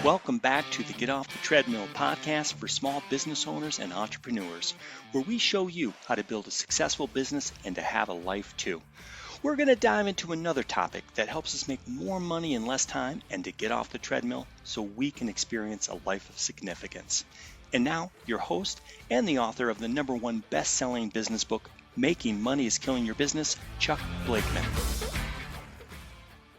Welcome back to the Get Off the Treadmill podcast for small business owners and entrepreneurs, where we show you how to build a successful business and to have a life too. We're going to dive into another topic that helps us make more money in less time and to get off the treadmill so we can experience a life of significance. And now, your host and the author of the #1 best-selling business book, Making Money is Killing Your Business, Chuck Blakeman.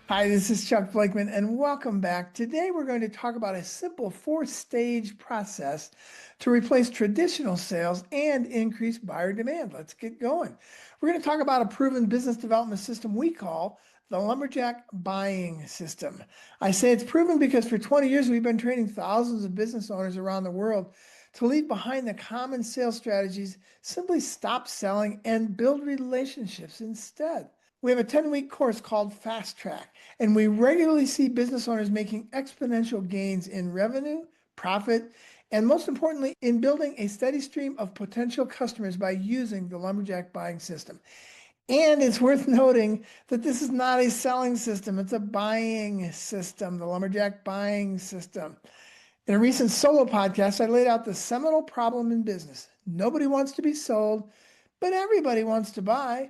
Hi, this is Chuck Blakeman, and welcome back. Today we're going to talk about a simple 4-stage process to replace traditional sales and increase buyer demand. Let's get going. We're going to talk about a proven business development system we call the Lumberjack Buying System. I say it's proven because for 20 years we've been training thousands of business owners around the world to leave behind the common sales strategies, simply stop selling, and build relationships instead. We have a 10-week course called Fast Track, and we regularly see business owners making exponential gains in revenue, profit, and most importantly, in building a steady stream of potential customers by using the Lumberjack Buying System. And it's worth noting that this is not a selling system, it's a buying system, the Lumberjack Buying System. In a recent solo podcast, I laid out the seminal problem in business. Nobody wants to be sold, but everybody wants to buy.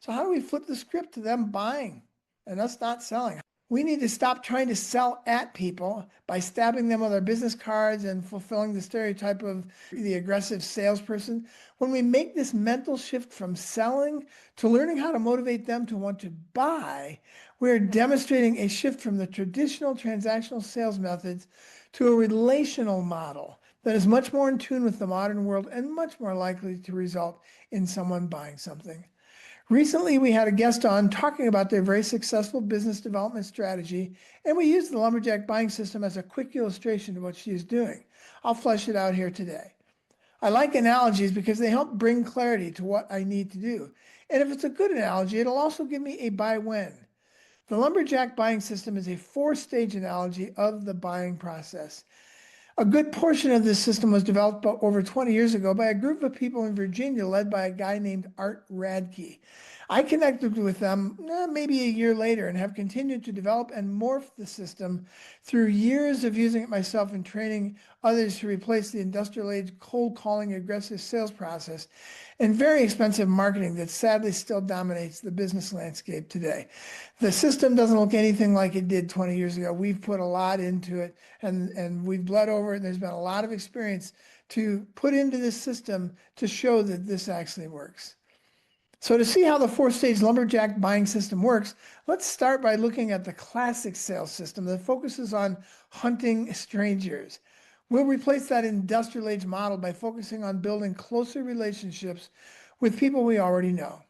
So how do we flip the script to them buying and us not selling? We need to stop trying to sell at people by stabbing them with our business cards and fulfilling the stereotype of the aggressive salesperson. When we make this mental shift from selling to learning how to motivate them to want to buy, we're demonstrating a shift from the traditional transactional sales methods to a relational model that is much more in tune with the modern world and much more likely to result in someone buying something. Recently, we had a guest on talking about their very successful business development strategy, and we used the Lumberjack Buying System as a quick illustration of what she is doing. I'll flesh it out here today. I like analogies because they help bring clarity to what I need to do. And if it's a good analogy, it'll also give me a buy when. The Lumberjack Buying System is a 4-stage analogy of the buying process. A good portion of this system was developed over 20 years ago by a group of people in Virginia led by a guy named Art Radke. I connected with them maybe a year later and have continued to develop and morph the system through years of using it myself and training others to replace the industrial age cold calling aggressive sales process and very expensive marketing that sadly still dominates the business landscape today. The system doesn't look anything like it did 20 years ago. We've put a lot into it and we've bled over it, and there's been a lot of experience to put into this system to show that this actually works. So to see how the 4-stage Lumberjack Buying System works, let's start by looking at the classic sales system that focuses on hunting strangers. We'll replace that industrial age model by focusing on building closer relationships with people we already know.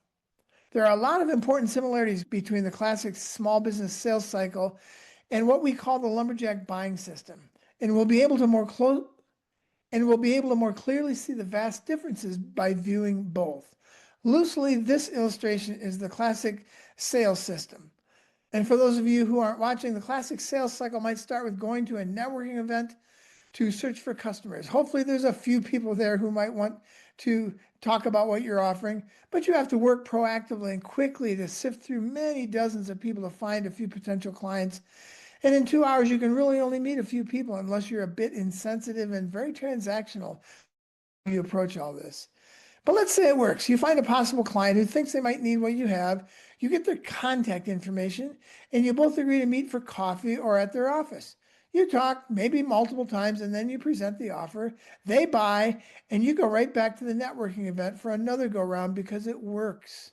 There are a lot of important similarities between the classic small business sales cycle and what we call the Lumberjack Buying System, and we'll be able to more clearly see the vast differences by viewing both. Loosely, this illustration is the classic sales system. And for those of you who aren't watching, the classic sales cycle might start with going to a networking event to search for customers. Hopefully there's a few people there who might want to talk about what you're offering, but you have to work proactively and quickly to sift through many dozens of people to find a few potential clients. And in 2 hours, you can really only meet a few people unless you're a bit insensitive and very transactional when you approach all this. But let's say it works. You find a possible client who thinks they might need what you have. You get their contact information, and you both agree to meet for coffee or at their office. You talk maybe multiple times, and then you present the offer. They buy, and you go right back to the networking event for another go-round because it works.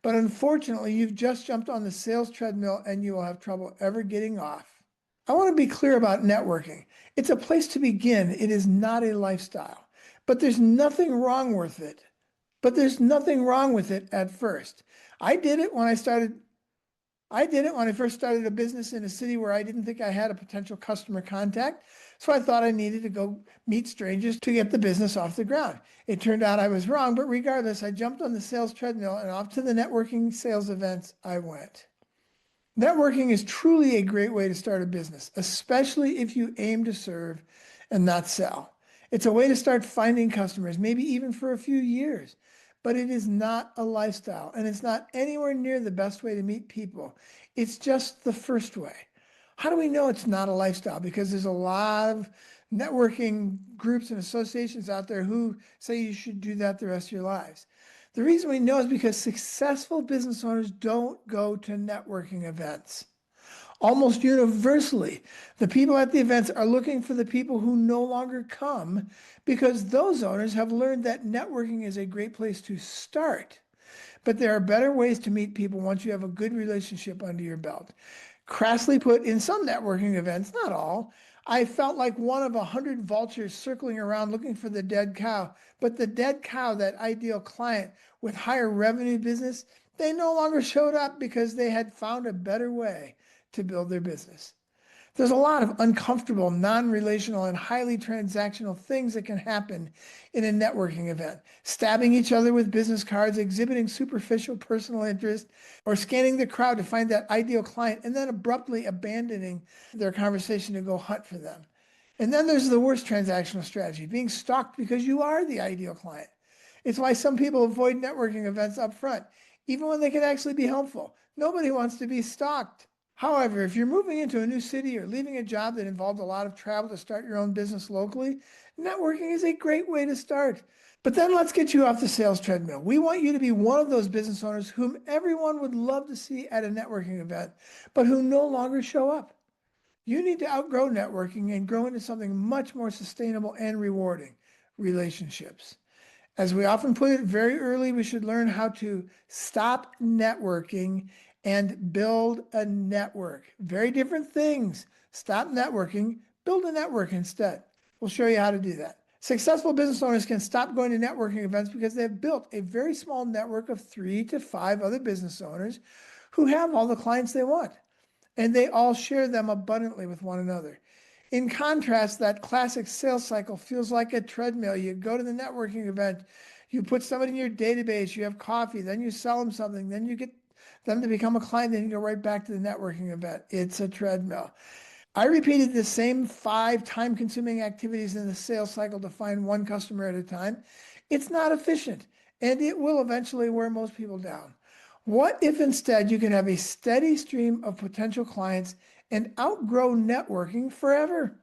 But unfortunately, you've just jumped on the sales treadmill, and you will have trouble ever getting off. I want to be clear about networking. It's a place to begin. It is not a lifestyle. But there's nothing wrong with it. At first. I did it when I first started a business in a city where I didn't think I had a potential customer contact. So I thought I needed to go meet strangers to get the business off the ground. It turned out I was wrong, but regardless, I jumped on the sales treadmill and off to the networking sales events I went. Networking is truly a great way to start a business, especially if you aim to serve and not sell. It's a way to start finding customers, maybe even for a few years. But it is not a lifestyle, and it's not anywhere near the best way to meet people. It's just the first way. How do we know it's not a lifestyle? Because there's a lot of networking groups and associations out there who say you should do that the rest of your lives. The reason we know is because successful business owners don't go to networking events. Almost universally, the people at the events are looking for the people who no longer come because those owners have learned that networking is a great place to start. But there are better ways to meet people once you have a good relationship under your belt. Crassly put, in some networking events, not all, I felt like one of 100 vultures circling around looking for the dead cow. But the dead cow, that ideal client with higher revenue business, they no longer showed up because they had found a better way to build their business. There's a lot of uncomfortable, non-relational, and highly transactional things that can happen in a networking event. Stabbing each other with business cards, exhibiting superficial personal interest, or scanning the crowd to find that ideal client and then abruptly abandoning their conversation to go hunt for them. And then there's the worst transactional strategy, being stalked because you are the ideal client. It's why some people avoid networking events up front, even when they can actually be helpful. Nobody wants to be stalked. However, if you're moving into a new city or leaving a job that involved a lot of travel to start your own business locally, networking is a great way to start. But then let's get you off the sales treadmill. We want you to be one of those business owners whom everyone would love to see at a networking event, but who no longer show up. You need to outgrow networking and grow into something much more sustainable and rewarding, relationships. As we often put it very early, we should learn how to stop networking and build a network. Very different things. Stop networking, build a network instead. We'll show you how to do that. Successful business owners can stop going to networking events because they've built a very small network of 3 to 5 other business owners who have all the clients they want, and they all share them abundantly with one another. In contrast, that classic sales cycle feels like a treadmill. You go to the networking event, you put somebody in your database, you have coffee, then you sell them something, then you get them to become a client, then you go right back to the networking event. It's a treadmill. I repeated the same 5 time-consuming activities in the sales cycle to find one customer at a time. It's not efficient, and it will eventually wear most people down. What if instead you can have a steady stream of potential clients and outgrow networking forever?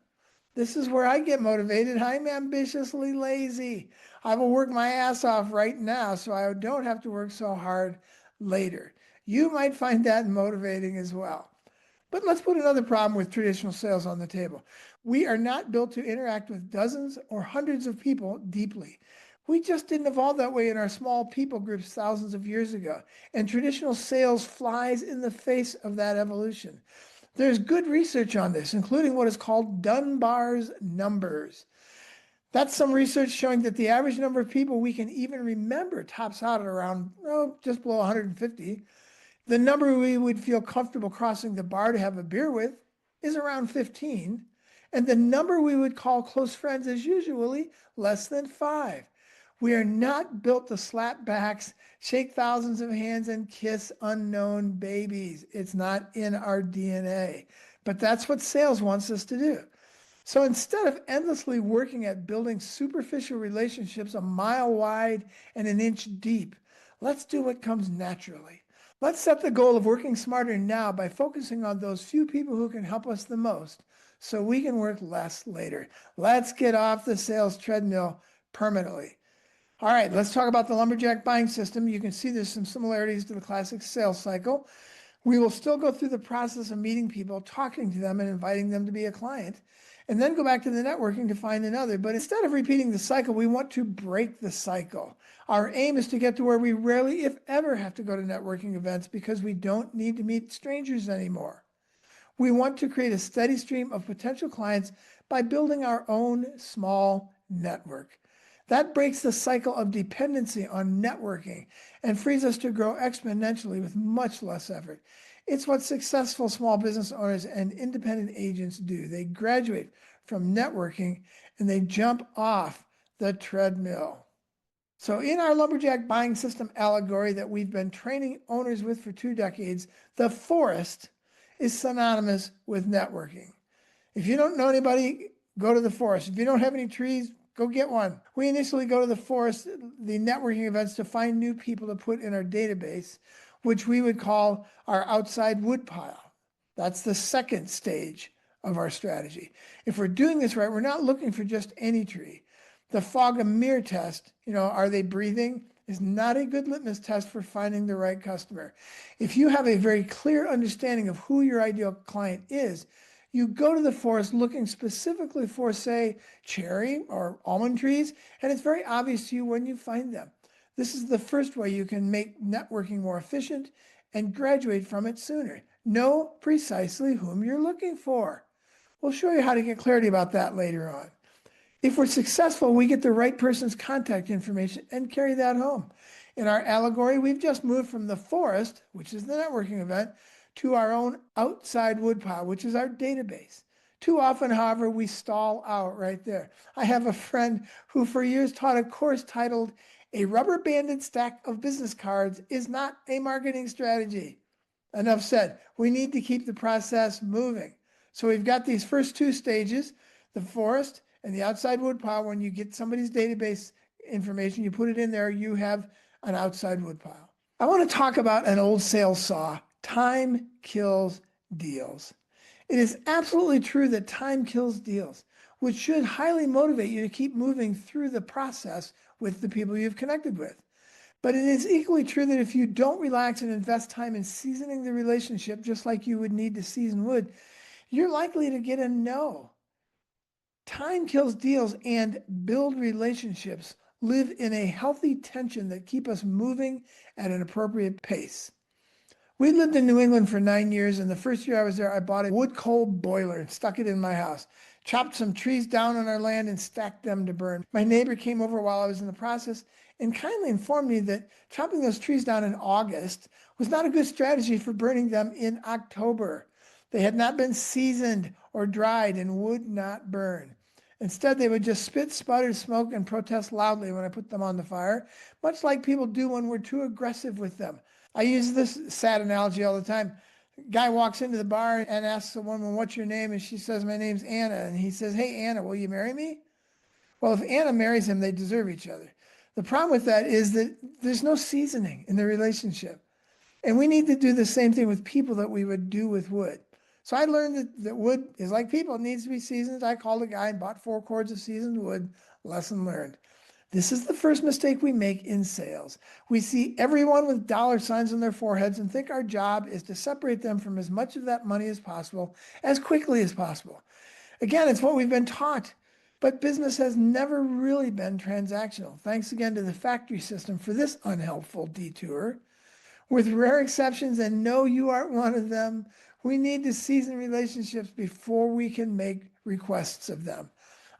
This is where I get motivated. I'm ambitiously lazy. I will work my ass off right now so I don't have to work so hard later. You might find that motivating as well. But let's put another problem with traditional sales on the table. We are not built to interact with dozens or hundreds of people deeply. We just didn't evolve that way in our small people groups thousands of years ago. And traditional sales flies in the face of that evolution. There's good research on this, including what is called Dunbar's numbers. That's some research showing that the average number of people we can even remember tops out at around, just below 150. The number we would feel comfortable crossing the bar to have a beer with is around 15. And the number we would call close friends is usually less than 5. We are not built to slap backs, shake thousands of hands, and kiss unknown babies. It's not in our DNA. But that's what sales wants us to do. So instead of endlessly working at building superficial relationships a mile wide and an inch deep, let's do what comes naturally. Let's set the goal of working smarter now by focusing on those few people who can help us the most so we can work less later. Let's get off the sales treadmill permanently. All right, let's talk about the Lumberjack Buying System. You can see there's some similarities to the classic sales cycle. We will still go through the process of meeting people, talking to them, and inviting them to be a client, and then go back to the networking to find another. But instead of repeating the cycle, we want to break the cycle. Our aim is to get to where we rarely, if ever, have to go to networking events because we don't need to meet strangers anymore. We want to create a steady stream of potential clients by building our own small network. That breaks the cycle of dependency on networking and frees us to grow exponentially with much less effort. It's what successful small business owners and independent agents do. They graduate from networking and they jump off the treadmill. So in our Lumberjack Buying System allegory that we've been training owners with for 2 decades, the forest is synonymous with networking. If you don't know anybody, go to the forest. If you don't have any trees, go get one. We initially go to the forest, the networking events, to find new people to put in our database, which we would call our outside woodpile. That's the second stage of our strategy. If we're doing this right, we're not looking for just any tree. The fog and mirror test, are they breathing, is not a good litmus test for finding the right customer. If you have a very clear understanding of who your ideal client is, you go to the forest looking specifically for, say, cherry or almond trees, and it's very obvious to you when you find them. This is the first way you can make networking more efficient and graduate from it sooner. Know precisely whom you're looking for. We'll show you how to get clarity about that later on. If we're successful, we get the right person's contact information and carry that home. In our allegory, we've just moved from the forest, which is the networking event, to our own outside woodpile, which is our database. Too often, however, we stall out right there. I have a friend who for years taught a course titled, "A rubber-banded stack of business cards is not a marketing strategy." Enough said. We need to keep the process moving. So we've got these first two stages, the forest and the outside woodpile. When you get somebody's database information, you put it in there, you have an outside woodpile. I want to talk about an old sales saw. Time kills deals. It is absolutely true that time kills deals, which should highly motivate you to keep moving through the process with the people you've connected with. But it is equally true that if you don't relax and invest time in seasoning the relationship, just like you would need to season wood, you're likely to get a no. Time kills deals, and build relationships live in a healthy tension that keep us moving at an appropriate pace. We lived in New England for 9 years, and the first year I was there, I bought a wood coal boiler and stuck it in my house, chopped some trees down on our land and stacked them to burn. My neighbor came over while I was in the process and kindly informed me that chopping those trees down in August was not a good strategy for burning them in October. They had not been seasoned or dried and would not burn. Instead, they would just spit, sputter, smoke, and protest loudly when I put them on the fire, much like people do when we're too aggressive with them. I use this sad analogy all the time. Guy walks into the bar and asks a woman, "What's your name?" And she says, "My name's Anna." And he says, "Hey, Anna, will you marry me?" Well, if Anna marries him, they deserve each other. The problem with that is that there's no seasoning in the relationship. And we need to do the same thing with people that we would do with wood. So I learned that wood is like people. It needs to be seasoned. I called a guy and bought 4 cords of seasoned wood. Lesson learned. This is the first mistake we make in sales. We see everyone with dollar signs on their foreheads and think our job is to separate them from as much of that money as possible, as quickly as possible. Again, it's what we've been taught. But business has never really been transactional. Thanks again to the factory system for this unhelpful detour. With rare exceptions, and no, you aren't one of them, we need to season relationships before we can make requests of them.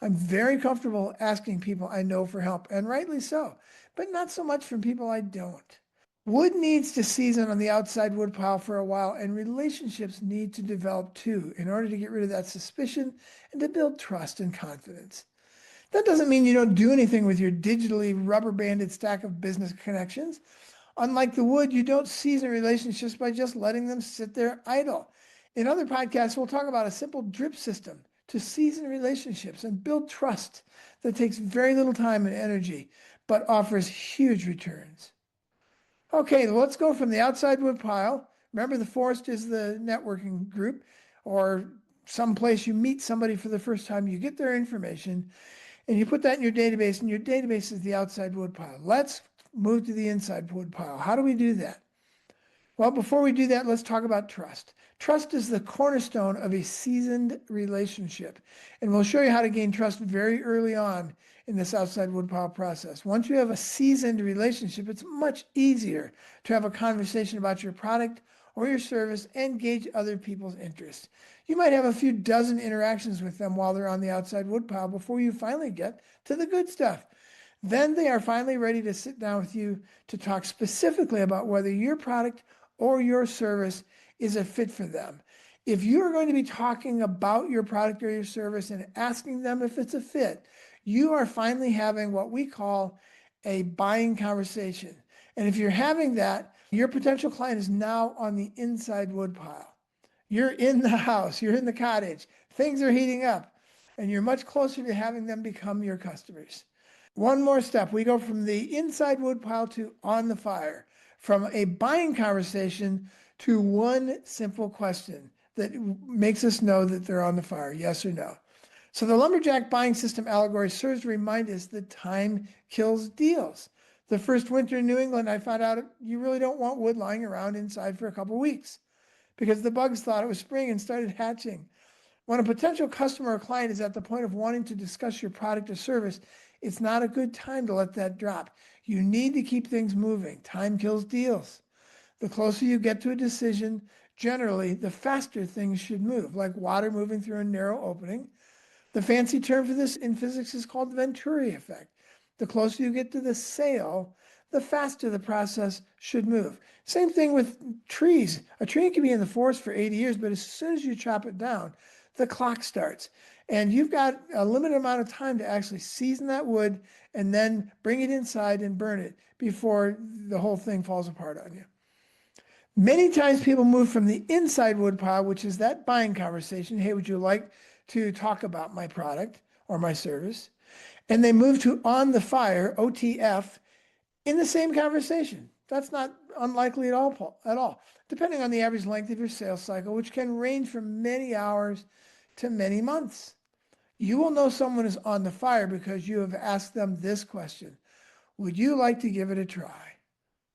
I'm very comfortable asking people I know for help, and rightly so, but not so much from people I don't. Wood needs to season on the outside wood pile for a while, and relationships need to develop too in order to get rid of that suspicion and to build trust and confidence. That doesn't mean you don't do anything with your digitally rubber-banded stack of business connections. Unlike the wood, you don't season relationships by just letting them sit there idle. In other podcasts, we'll talk about a simple drip system to season relationships and build trust that takes very little time and energy, but offers huge returns. Okay, let's go from the outside wood pile. Remember, the forest is the networking group or someplace you meet somebody for the first time. You get their information and you put that in your database, and your database is the outside wood pile. Let's move to the inside wood pile. How do we do that? Well, before we do that, let's talk about trust. Trust is the cornerstone of a seasoned relationship, and we'll show you how to gain trust very early on in this outside woodpile process. Once you have a seasoned relationship, it's much easier to have a conversation about your product or your service and gauge other people's interests. You might have a few dozen interactions with them while they're on the outside woodpile before you finally get to the good stuff. Then they are finally ready to sit down with you to talk specifically about whether your product or your service is a fit for them. If you are going to be talking about your product or your service and asking them if it's a fit, you are finally having what we call a buying conversation. And if you're having that, your potential client is now on the inside woodpile. You're in the house, you're in the cottage, things are heating up, and you're much closer to having them become your customers. One more step. We go from the inside woodpile to on the fire, from a buying conversation to one simple question. that makes us know that they're on the fire, yes or no. So the Lumberjack Buying System allegory serves to remind us that time kills deals. The first winter in New England, I found out you really don't want wood lying around inside for a couple of weeks because the bugs thought it was spring and started hatching. When a potential customer or client is at the point of wanting to discuss your product or service, it's not a good time to let that drop. You need to keep things moving. Time kills deals. The closer you get to a decision, generally, the faster things should move, like water moving through a narrow opening. The fancy term for this in physics is called the Venturi effect. The closer you get to the sale, the faster the process should move. Same thing with trees. A tree can be in the forest for 80 years, but as soon as you chop it down, the clock starts. And you've got a limited amount of time to actually season that wood and then bring it inside and burn it before the whole thing falls apart on you. Many times people move from the inside wood pile, which is that buying conversation. Hey, would you like to talk about my product or my service? And they move to on the fire, OTF, in the same conversation. That's not unlikely at all, depending on the average length of your sales cycle, which can range from many hours to many months. You will know someone is on the fire because you have asked them this question: would you like to give it a try?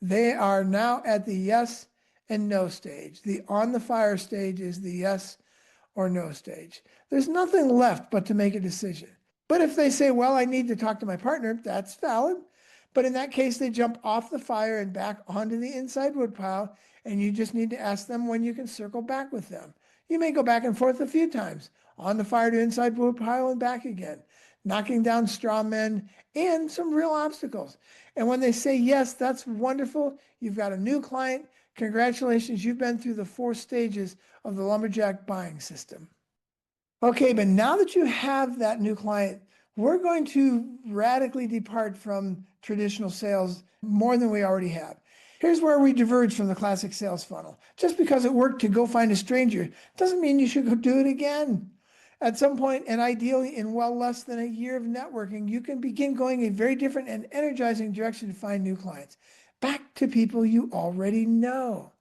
They are now at the yes and no stage. The on the fire stage is the yes or no stage. There's nothing left but to make a decision. But if they say, well, I need to talk to my partner, that's valid. But in that case, they jump off the fire and back onto the inside wood pile, and you just need to ask them when you can circle back with them. You may go back and forth a few times, on the fire to inside wood pile and back again, knocking down straw men and some real obstacles. And when they say yes, that's wonderful. You've got a new client. Congratulations, you've been through the 4 stages of the Lumberjack Buying System. Okay, but now that you have that new client, we're going to radically depart from traditional sales more than we already have. Here's where we diverge from the classic sales funnel. Just because it worked to go find a stranger doesn't mean you should go do it again. At some point, and ideally in well less than a year of networking, you can begin going a very different and energizing direction to find new clients, back to people you already know.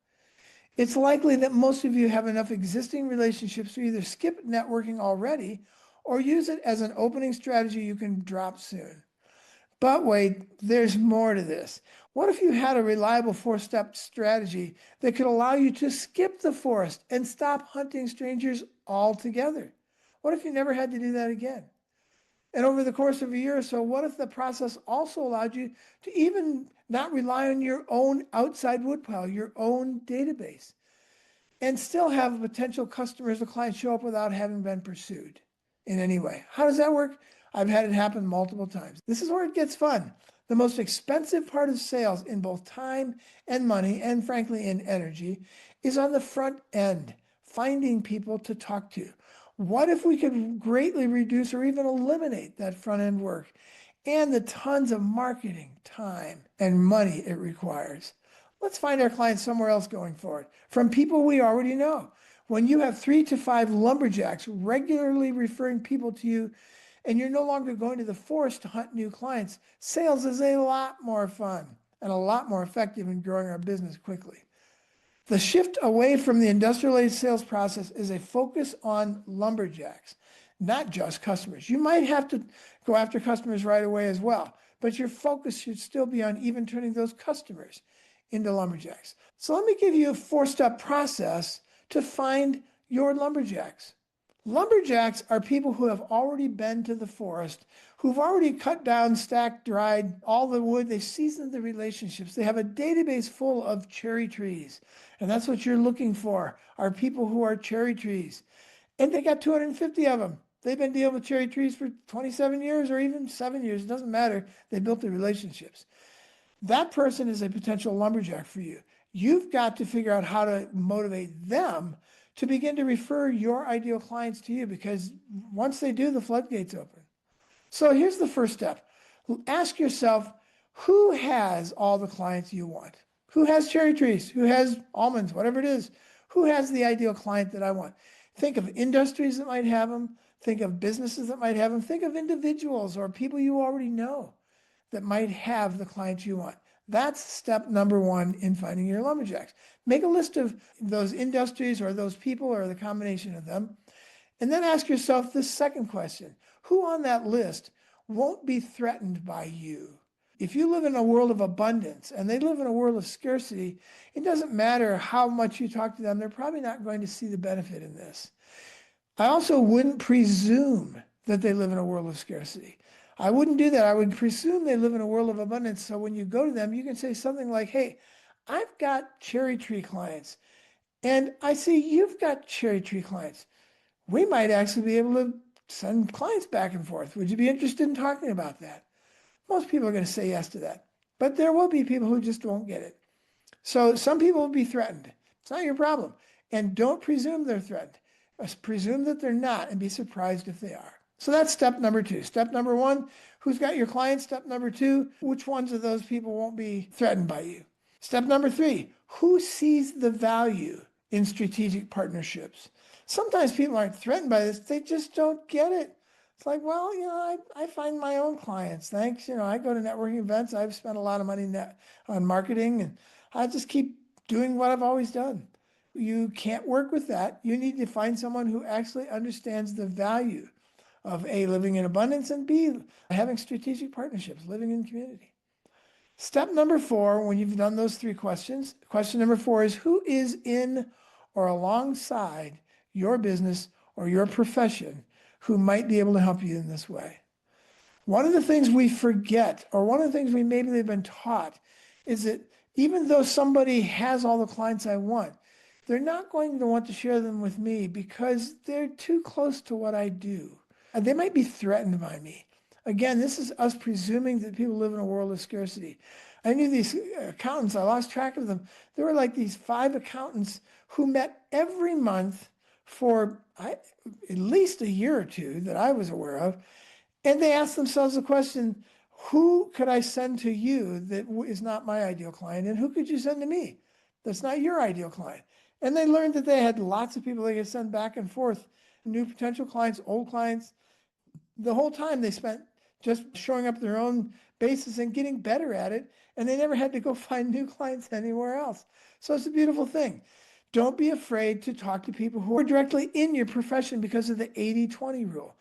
It's likely that most of you have enough existing relationships to either skip networking already or use it as an opening strategy you can drop soon. But wait, there's more to this. What if you had a reliable 4-step strategy that could allow you to skip the forest and stop hunting strangers altogether? What if you never had to do that again? And over the course of a year or so, what if the process also allowed you to even not rely on your own outside woodpile, your own database, and still have potential customers or clients show up without having been pursued in any way? How does that work? I've had it happen multiple times. This is where it gets fun. The most expensive part of sales in both time and money, and frankly in energy, is on the front end, finding people to talk to. What if we could greatly reduce or even eliminate that front end work and the tons of marketing, time, and money it requires? Let's find our clients somewhere else going forward, from people we already know. When you have 3 to 5 lumberjacks regularly referring people to you, and you're no longer going to the forest to hunt new clients, sales is a lot more fun and a lot more effective in growing our business quickly. The shift away from the industrialized sales process is a focus on lumberjacks, not just customers. You might have to go after customers right away as well, but your focus should still be on even turning those customers into lumberjacks. So let me give you a 4-step process to find your lumberjacks. Lumberjacks are people who have already been to the forest, who've already cut down, stacked, dried all the wood. They've seasoned the relationships. They have a database full of cherry trees. And that's what you're looking for, are people who are cherry trees. And they got 250 of them. They've been dealing with cherry trees for 27 years or even 7 years. It doesn't matter. They built the relationships. That person is a potential lumberjack for you. You've got to figure out how to motivate them to begin to refer your ideal clients to you, because once they do, the floodgates open. So here's the first step. Ask yourself, who has all the clients you want? Who has cherry trees? Who has almonds? Whatever it is. Who has the ideal client that I want? Think of industries that might have them. Think of businesses that might have them. Think of individuals or people you already know that might have the clients you want. That's step number one in finding your lumberjacks. Make a list of those industries or those people or the combination of them. And then ask yourself this second question. Who on that list won't be threatened by you? If you live in a world of abundance and they live in a world of scarcity, it doesn't matter how much you talk to them, they're probably not going to see the benefit in this. I also wouldn't presume that they live in a world of scarcity. I wouldn't do that. I would presume they live in a world of abundance. So when you go to them, you can say something like, hey, I've got cherry tree clients, and I see you've got cherry tree clients. We might actually be able to send clients back and forth. Would you be interested in talking about that? Most people are going to say yes to that, but there will be people who just won't get it. So some people will be threatened. It's not your problem. And don't presume they're threatened. Presume that they're not and be surprised if they are. So that's step number two. Step number one, who's got your clients? Step number two, which ones of those people won't be threatened by you? Step number three, who sees the value in strategic partnerships? Sometimes people aren't threatened by this. They just don't get it. It's like, well, I find my own clients. Thanks. I go to networking events. I've spent a lot of money on marketing, and I just keep doing what I've always done. You can't work with that. You need to find someone who actually understands the value of A, living in abundance, and B, having strategic partnerships, living in community. Step number four, when you've done those three questions, question number four is who is in or alongside your business or your profession who might be able to help you in this way. One of the things we forget, or one of the things we maybe have been taught, is that even though somebody has all the clients I want, they're not going to want to share them with me because they're too close to what I do. They might be threatened by me. Again, this is us presuming that people live in a world of scarcity. I knew these accountants, I lost track of them. There were like these 5 accountants who met every month for at least a year or two that I was aware of. And they asked themselves the question, who could I send to you that is not my ideal client? And who could you send to me that's not your ideal client? And they learned that they had lots of people they could send back and forth, new potential clients, old clients. The whole time they spent just showing up their own basis and getting better at it. And they never had to go find new clients anywhere else. So it's a beautiful thing. Don't be afraid to talk to people who are directly in your profession because of the 80-20 rule.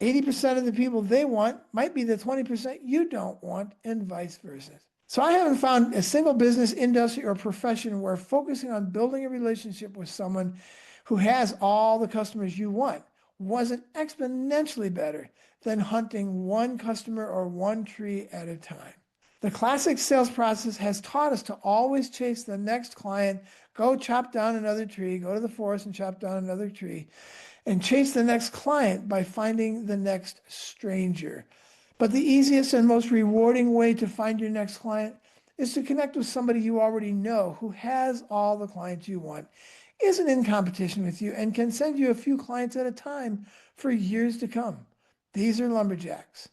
80% of the people they want might be the 20% you don't want, and vice versa. So I haven't found a single business, industry, or profession where focusing on building a relationship with someone who has all the customers you want wasn't exponentially better than hunting one customer or one tree at a time. The classic sales process has taught us to always chase the next client, go chop down another tree, go to the forest and chop down another tree, and chase the next client by finding the next stranger. But the easiest and most rewarding way to find your next client is to connect with somebody you already know who has all the clients you want, isn't in competition with you, and can send you a few clients at a time for years to come. These are lumberjacks.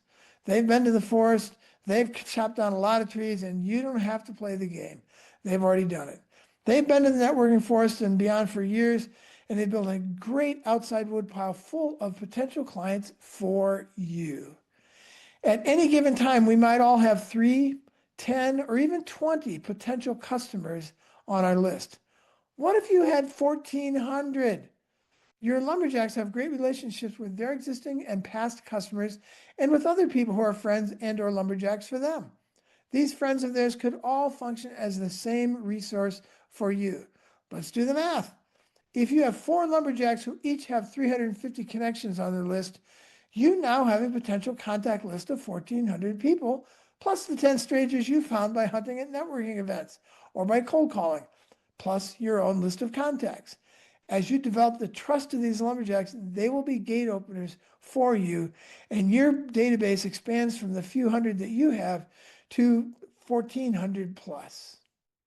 They've been to the forest, they've chopped down a lot of trees, and you don't have to play the game. They've already done it. They've been to the networking forest and beyond for years, and they built a great outside woodpile full of potential clients for you. At any given time, we might all have 3, 10, or even 20 potential customers on our list. What if you had 1,400? Your lumberjacks have great relationships with their existing and past customers and with other people who are friends and or lumberjacks for them. These friends of theirs could all function as the same resource for you. Let's do the math. If you have 4 lumberjacks who each have 350 connections on their list, you now have a potential contact list of 1,400 people, plus the 10 strangers you found by hunting at networking events or by cold calling, plus your own list of contacts. As you develop the trust of these lumberjacks, they will be gate openers for you, and your database expands from the few hundred that you have to 1,400 plus.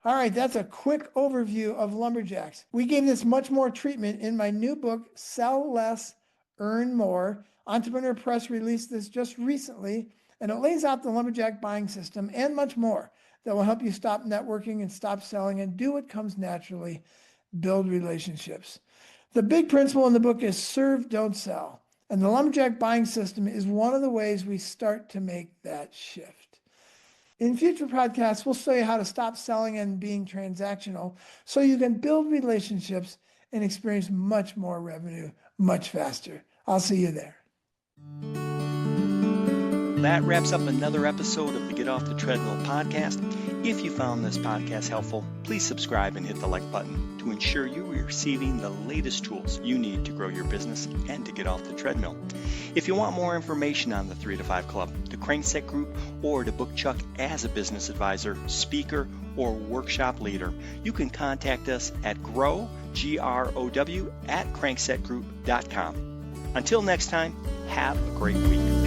All right, that's a quick overview of lumberjacks. We gave this much more treatment in my new book, Sell Less, Earn More. Entrepreneur Press released this just recently, and it lays out the lumberjack buying system and much more that will help you stop networking and stop selling and do what comes naturally, build relationships. The big principle in the book is serve, don't sell. And the lumberjack buying system is one of the ways we start to make that shift. In future podcasts, we'll show you how to stop selling and being transactional so you can build relationships and experience much more revenue much faster. I'll see you there. That wraps up another episode of the Get Off the Treadmill podcast. If you found this podcast helpful, please subscribe and hit the like button to ensure you are receiving the latest tools you need to grow your business and to get off the treadmill. If you want more information on the 3 to 5 Club, the Crankset Group, or to book Chuck as a business advisor, speaker, or workshop leader, you can contact us at grow@cranksetgroup.com. Until next time, have a great week.